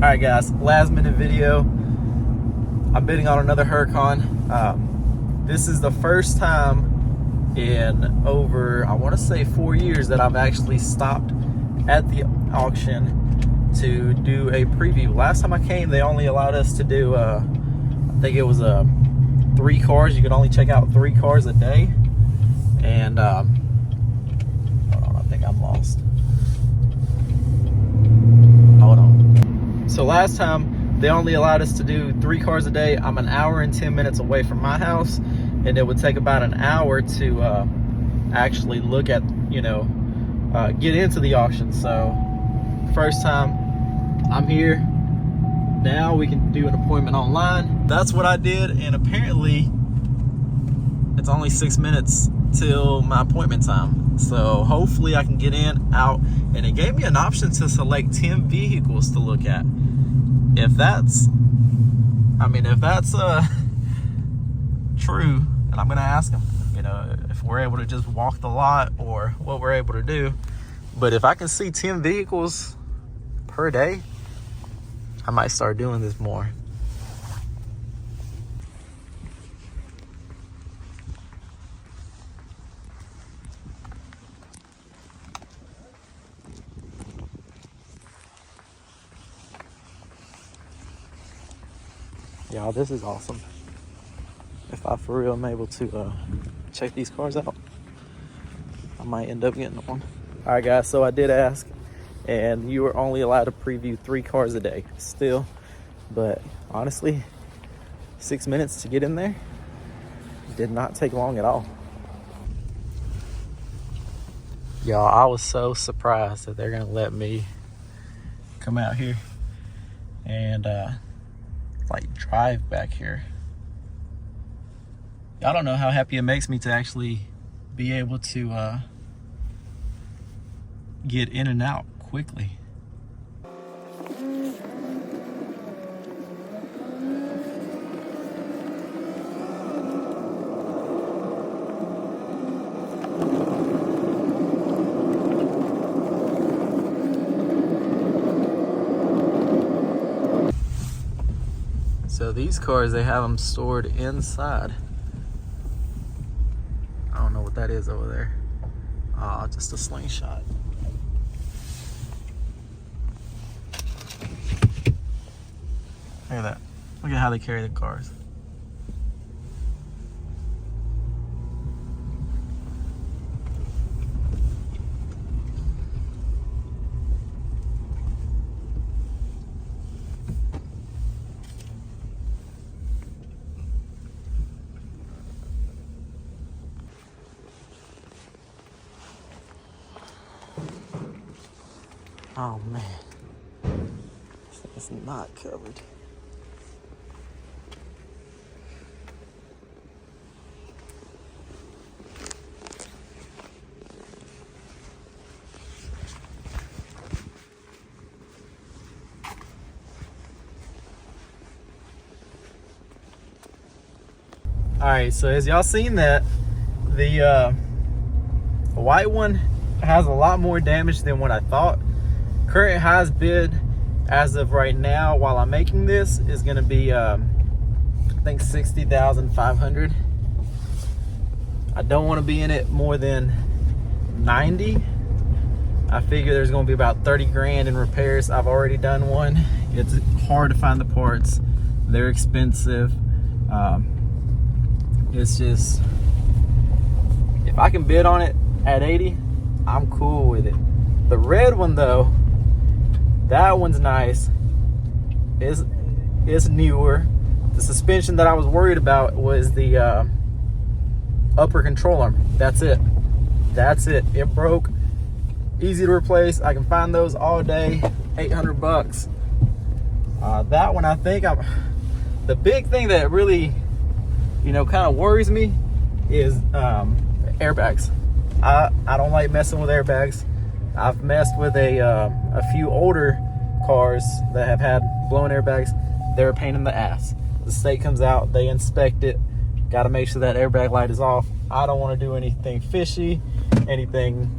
Alright guys, last minute video. I'm bidding on another Huracan. This is the first time in over, I want to say 4 years, that I've actually stopped at the auction to do a preview. Last time I came, they only allowed us to do, I think it was 3 cars. You could only check out 3 cars a day. And, hold on, I think I'm lost. Hold on. So last time they only allowed us to do 3 cars a day. I'm an hour and 10 minutes away from my house, and it would take about an hour to actually look at, get into the auction. So first time I'm here. Now we can do an appointment online. That's what I did, and apparently it's only 6 minutes till my appointment time. So hopefully I can get in, out, and it gave me an option to select 10 vehicles to look at. If that's true, and I'm gonna ask them, if we're able to just walk the lot or what we're able to do. But if I can see 10 vehicles per day, I might start doing this more. Y'all, this is awesome. If I for real am able to check these cars out, I might end up getting one. All right, guys, so I did ask, and you were only allowed to preview 3 cars a day still. But honestly, 6 minutes to get in there did not take long at all. Y'all, I was so surprised that they're gonna let me come out here and like drive back here. I don't know how happy it makes me to actually be able to get in and out quickly. So these cars, they have them stored inside. I don't know what that is over there. Just a slingshot. Look at that. Look at how they carry the cars. Oh man, it's not covered. All right, so as y'all seen that, the white one has a lot more damage than what I thought. Current highest bid as of right now while I'm making this is going to be I think $60,500. I don't want to be in it more than 90. I figure there's going to be about 30 grand in repairs. I've already done one. It's hard to find the parts. They're expensive. It's just, if I can bid on it at 80, I'm cool with it. The red one though, that one's nice. It's newer. The suspension that I was worried about was the upper control arm. That's it. It broke. Easy to replace. I can find those all day. 800 bucks. That one, I think the big thing that really, kind of worries me is airbags. I don't like messing with airbags. I've messed with a few older cars that have had blown airbags. They're a pain in the ass. The state comes out, they inspect it, got to make sure that airbag light is off. I don't want to do anything fishy, anything,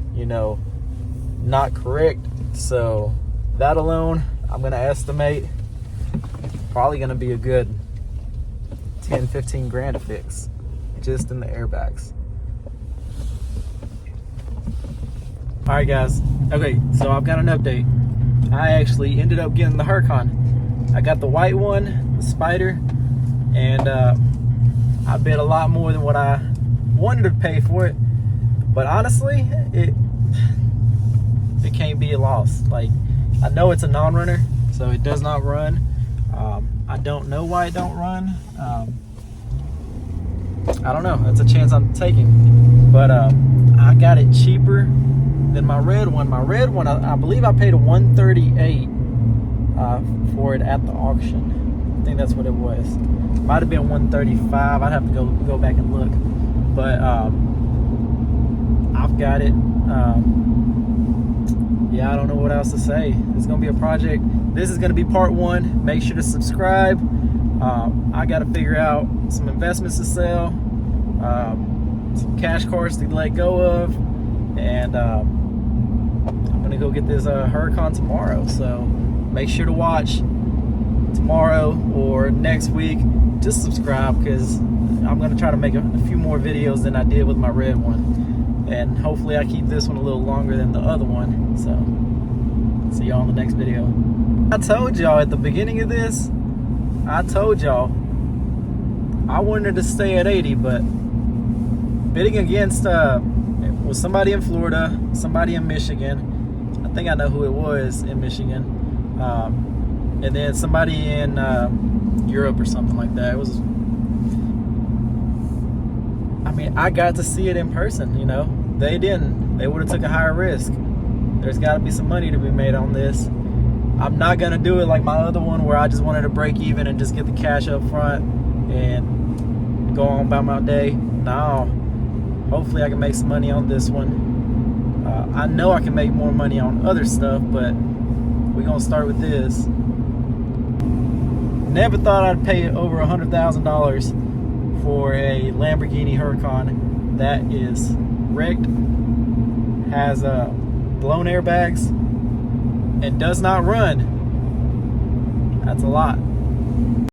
not correct. So that alone I'm gonna estimate probably gonna be a good 10-15 grand to fix just in the airbags. All right, guys. Okay, so I've got an update. I actually ended up getting the Huracan. I got the white one, the Spider, and I bid a lot more than what I wanted to pay for it. But honestly, it can't be a loss. Like, I know it's a non-runner, so it does not run. I don't know why it don't run. I don't know. That's a chance I'm taking. But I got it cheaper than my red one. My red one, I believe I paid a $138 for it at the auction. I think that's what it was. Might have been $135. I'd have to go back and look. But I've got it. Yeah, I don't know what else to say. It's gonna be a project. This is gonna be part one. Make sure to subscribe. I got to figure out some investments to sell, some cash cards to let go of, and I'm gonna go get this Huracan tomorrow. So make sure to watch tomorrow or next week. Just subscribe, because I'm gonna try to make a few more videos than I did with my red one, and hopefully I keep this one a little longer than the other one. So see y'all in the next video. I told y'all at the beginning of this, I told y'all I wanted to stay at 80, but bidding against was somebody in Florida, somebody in Michigan. I think I know who it was in Michigan, and then somebody in Europe or something like that. It was, I mean, I got to see it in person. You know, they didn't. They would have took a higher risk. There's got to be some money to be made on this. I'm not gonna do it like my other one, where I just wanted to break even and just get the cash up front and go on about my day. No, hopefully I can make some money on this one. I know I can make more money on other stuff, but we're gonna start with this. Never thought I'd pay over $100,000 for a Lamborghini Huracan that is wrecked, has blown airbags, and does not run. That's a lot.